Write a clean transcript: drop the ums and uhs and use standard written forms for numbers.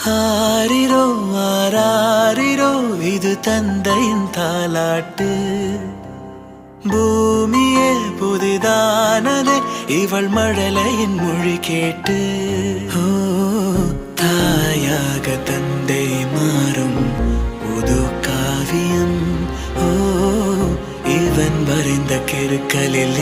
ஆரிரோ ஆராரிரோ இது தந்தையின் தாலாட்டு. பூமியே புதிதானதே இவள் மழலையின் மொழி கேட்டு. ஓ தாயாக தந்தை மாறும் புது காவியம். ஓ இவன் வரைந்த கெருக்களில்